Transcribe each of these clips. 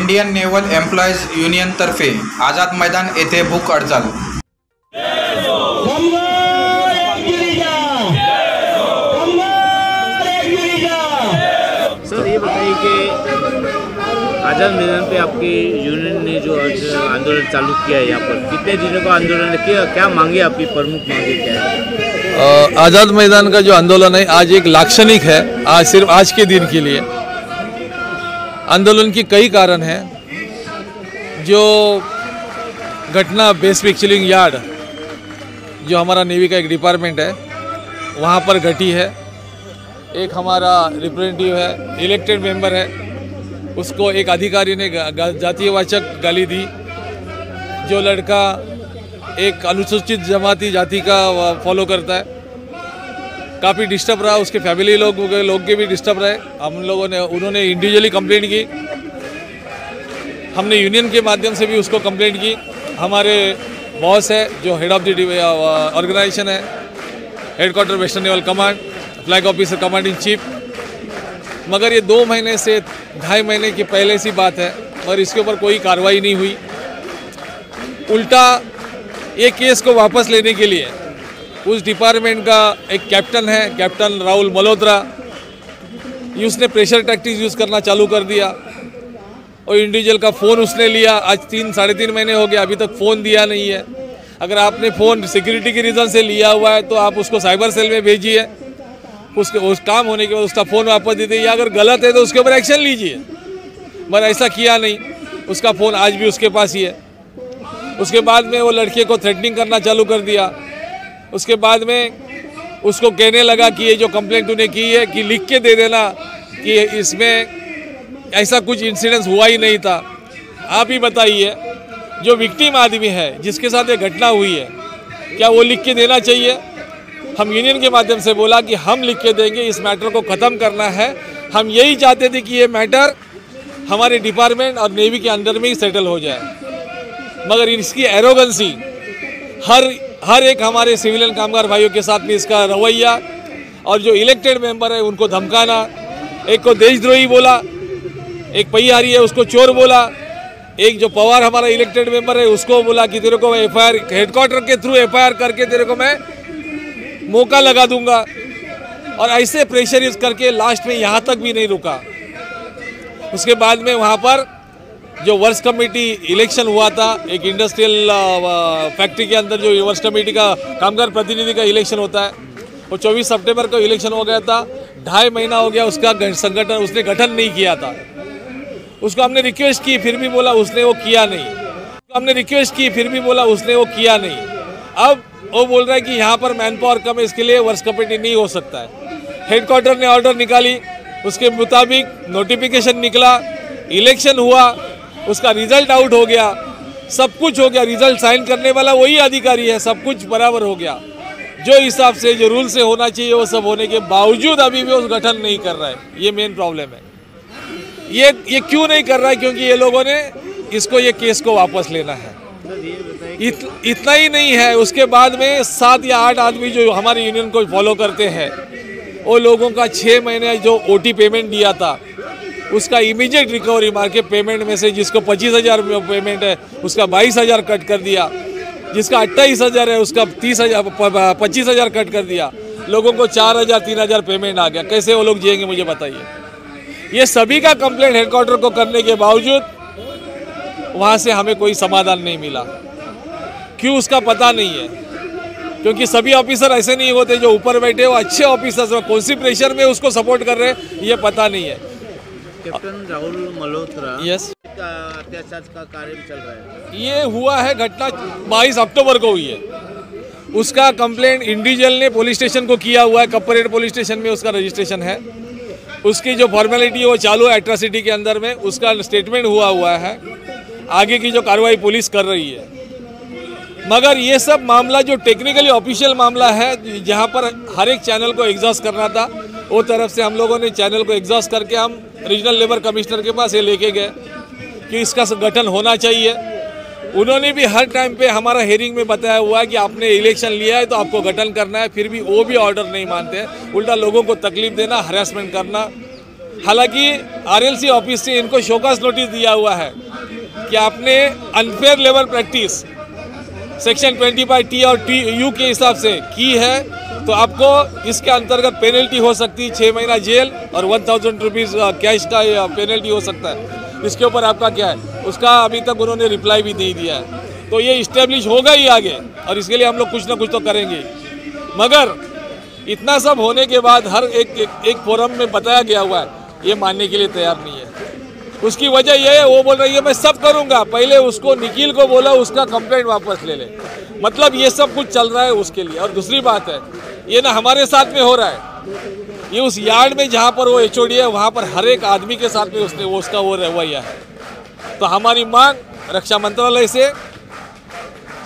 Indian naval employees युनियनतर्फे Azad Maidan येथे भूक हड़ताल। सर ये बताइए कि आज़ाद मैदान पे आपकी यूनियन ने जो आंदोलन चालू किया है, यहाँ पर कितने दिनों का आंदोलन किया, क्या मांगे आपकी प्रमुख मांगे क्या है? आज़ाद मैदान का जो आंदोलन है आज एक लाक्षणिक है, आज सिर्फ आज के दिन के लिए। आंदोलन की कई कारण हैं। जो घटना बेस पिक्चरिंग यार्ड जो हमारा नेवी का एक डिपार्टमेंट है वहाँ पर घटी है, एक हमारा रिप्रेजेंटेटिव है, इलेक्टेड मेंबर है, उसको एक अधिकारी ने जातिवाचक गाली दी। जो लड़का एक अनुसूचित जमाती जाति का फॉलो करता है, काफ़ी डिस्टर्ब रहा, उसके फैमिली लोग के भी डिस्टर्ब रहे। हम लोगों ने उन्होंने इंडिविजुअली कंप्लेंट की, हमने यूनियन के माध्यम से भी उसको कंप्लेंट की। हमारे बॉस है जो हेड ऑफ द ऑर्गेनाइजेशन है, headquarter western naval command, flag officer commanding chief, मगर ये 2 महीने से 2.5 महीने की पहले सी बात है और इसके ऊपर कोई कार्रवाई नहीं हुई। उल्टा ये केस को वापस लेने के लिए उस डिपार्टमेंट का एक कैप्टन है, कैप्टन राहुल मल्होत्रा, उसने प्रेशर टैक्टिक्स यूज़ करना चालू कर दिया और इंडिविजुअल का फ़ोन उसने लिया। आज 3-3.5 महीने हो गए, अभी तक फ़ोन दिया नहीं है। अगर आपने फ़ोन सिक्योरिटी के रीज़न से लिया हुआ है तो आप उसको साइबर सेल में भेजिए, उस काम होने के बाद उसका फ़ोन वापस दे दीजिए, या अगर गलत है तो उसके ऊपर एक्शन लीजिए। मगर ऐसा किया नहीं, उसका फ़ोन आज भी उसके पास ही है। उसके बाद में वो लड़के को थ्रेटनिंग करना चालू कर दिया। उसके बाद में उसको कहने लगा कि ये जो कंप्लेंट तूने की है कि लिख के दे देना कि इसमें ऐसा कुछ इंसिडेंस हुआ ही नहीं था। आप ही बताइए, जो विक्टिम आदमी है जिसके साथ ये घटना हुई है, क्या वो लिख के देना चाहिए? हम यूनियन के माध्यम से बोला कि हम लिख के देंगे, इस मैटर को ख़त्म करना है। हम यही चाहते थे कि ये मैटर हमारे डिपार्टमेंट और नेवी के अंडर में ही सेटल हो जाए, मगर इसकी एरोगेंसी हर एक हमारे सिविलियन कामगार भाइयों के साथ में इसका रवैया, और जो इलेक्टेड मेंबर है उनको धमकाना, एक को देशद्रोही बोला, एक पहियारी है उसको चोर बोला, एक जो पवार हमारा इलेक्टेड मेंबर है उसको बोला कि तेरे को एफआईआर हेडक्वार्टर के थ्रू एफआईआर करके तेरे को मैं मौका लगा दूंगा। और ऐसे प्रेशराइज करके लास्ट में यहाँ तक भी नहीं रुका। उसके बाद में वहाँ पर जो वर्क्स कमेटी इलेक्शन हुआ था, एक इंडस्ट्रियल फैक्ट्री के अंदर जो वर्क्स कमेटी का कामगार प्रतिनिधि का इलेक्शन होता है, वो 24 सितंबर को इलेक्शन हो गया था। 2.5 महीना हो गया उसका संगठन उसने गठन नहीं किया था। उसको हमने रिक्वेस्ट की, फिर भी बोला उसने वो किया नहीं। हमने रिक्वेस्ट की, फिर भी बोला उसने वो किया नहीं। अब वो बोल रहा है कि यहाँ पर मैन पावर कम है, इसके लिए वर्क्स कमेटी नहीं हो सकता है। हेडक्वार्टर ने ऑर्डर निकाली, उसके मुताबिक नोटिफिकेशन निकला, इलेक्शन हुआ, उसका रिजल्ट आउट हो गया, सब कुछ हो गया। रिजल्ट साइन करने वाला वही अधिकारी है, सब कुछ बराबर हो गया। जो हिसाब से जो रूल से होना चाहिए वो सब होने के बावजूद अभी भी वो गठन नहीं कर रहा है। ये मेन प्रॉब्लम है। ये क्यों नहीं कर रहा है? क्योंकि ये लोगों ने इसको ये केस को वापस लेना है। इतना ही नहीं है, उसके बाद में 7 या 8 आदमी जो हमारे यूनियन को फॉलो करते हैं, वो लोगों का 6 महीने जो ओटी पेमेंट दिया था उसका इमीडिएट रिकवरी मार के पेमेंट में से जिसको 25,000 पेमेंट है उसका 22,000 कट कर दिया, जिसका 28,000 है उसका 25,000 कट कर दिया। लोगों को 4,000 3,000 पेमेंट आ गया। कैसे वो लोग जिएंगे मुझे बताइए? ये सभी का कंप्लेंट हेडक्वार्टर को करने के बावजूद वहाँ से हमें कोई समाधान नहीं मिला। क्यों उसका पता नहीं है, क्योंकि सभी ऑफिसर ऐसे नहीं होते जो ऊपर बैठे वो अच्छे ऑफिसर्स में कौन सी प्रेशर में उसको सपोर्ट कर रहे हैं ये पता नहीं है। कैप्टन राहुल मल्होत्रा यस अत्याचार का कार्य चल रहा है। ये हुआ है, घटना 22 अक्टूबर को हुई है। उसका कंप्लेंट इंडिविजुअल ने पुलिस स्टेशन को किया हुआ है, कपरेट पुलिस स्टेशन में उसका रजिस्ट्रेशन है। उसकी जो फॉर्मेलिटी है वो चालू है एट्रोसिटी के अंदर में, उसका स्टेटमेंट हुआ है। आगे की जो कार्रवाई पुलिस कर रही है, मगर ये सब मामला जो टेक्निकली ऑफिशियल मामला है जहाँ पर हर एक चैनल को एग्जॉस्ट करना था, वो तरफ से हम लोगों ने चैनल को एग्जॉस्ट करके हम रीजनल लेबर कमिश्नर के पास ये लेके गए कि इसका गठन होना चाहिए। उन्होंने भी हर टाइम पे हमारा हेयरिंग में बताया हुआ है कि आपने इलेक्शन लिया है तो आपको गठन करना है, फिर भी वो भी ऑर्डर नहीं मानते हैं। उल्टा लोगों को तकलीफ देना, हरासमेंट करना, हालांकि आरएलसी ऑफिस से इनको शोकॉज नोटिस दिया हुआ है कि आपने unfair labour practice section 25T और TU के हिसाब से की है तो आपको इसके अंतर्गत पेनल्टी हो सकती है 6 महीना जेल और 1000 रुपीज़ कैश का पेनल्टी हो सकता है। इसके ऊपर आपका क्या है, उसका अभी तक उन्होंने रिप्लाई भी नहीं दिया है। तो ये इस्टेब्लिश होगा ही आगे और इसके लिए हम लोग कुछ ना कुछ तो करेंगे। मगर इतना सब होने के बाद हर एक फोरम में बताया गया हुआ है, ये मानने के लिए तैयार नहीं है। उसकी वजह यह है, वो बोल रही है मैं सब करूंगा, पहले उसको निखिल को बोला उसका कंप्लेंट वापस ले ले। मतलब ये सब कुछ चल रहा है उसके लिए। और दूसरी बात है, ये ना हमारे साथ में हो रहा है, ये उस यार्ड में जहाँ पर वो HOD है वहाँ पर हर एक आदमी के साथ में उसने उसका वो रवैया है। तो हमारी मांग रक्षा मंत्रालय से,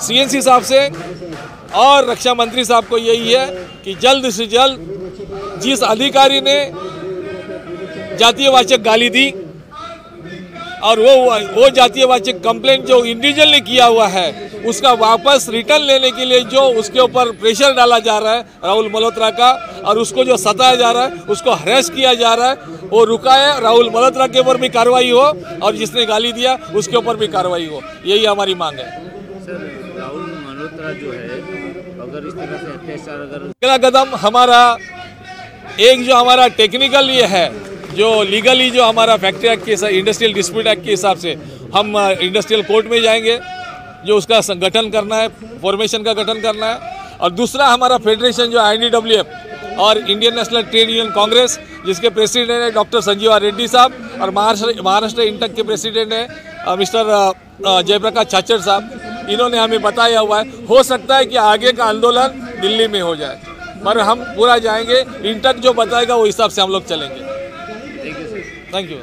CNC साहब से और रक्षा मंत्री साहब को यही है कि जल्द से जल्द जिस अधिकारी ने जातीयवाचक गाली दी और वो जातीयवाचक कंप्लेंट जो इंडिविजुअल ने किया हुआ है उसका वापस रिटर्न लेने के लिए जो उसके ऊपर प्रेशर डाला जा रहा है राहुल मल्होत्रा का, और उसको जो सताया जा रहा है, उसको हरेस किया जा रहा है, वो रुका है। राहुल मल्होत्रा के ऊपर भी कार्रवाई हो और जिसने गाली दिया उसके ऊपर भी कार्रवाई हो, यही हमारी मांग है। सर, राहुल मल्होत्रा जो है अगर इस तरह से अत्याचार अगला कदम हमारा एक जो हमारा टेक्निकल ये है, जो लीगली जो हमारा फैक्ट्री एक्ट के इंडस्ट्रियल डिस्प्यूट एक्ट के हिसाब से हम इंडस्ट्रियल कोर्ट में जाएंगे, जो उसका गठन करना है, फॉर्मेशन का गठन करना है। और दूसरा हमारा फेडरेशन जो INDWF और Indian national trade union Congress, जिसके प्रेसिडेंट है डॉक्टर संजीवा रेड्डी साहब, और महाराष्ट्र इंटक के प्रेसिडेंट है मिस्टर जयप्रकाश छाछड़ साहब, इन्होंने हमें बताया हुआ है। हो सकता है कि आगे का आंदोलन दिल्ली में हो जाए, पर हम पूरा जाएंगे, इंटक जो बताएगा वो हिसाब से हम लोग चलेंगे। Thank you sir. Thank you.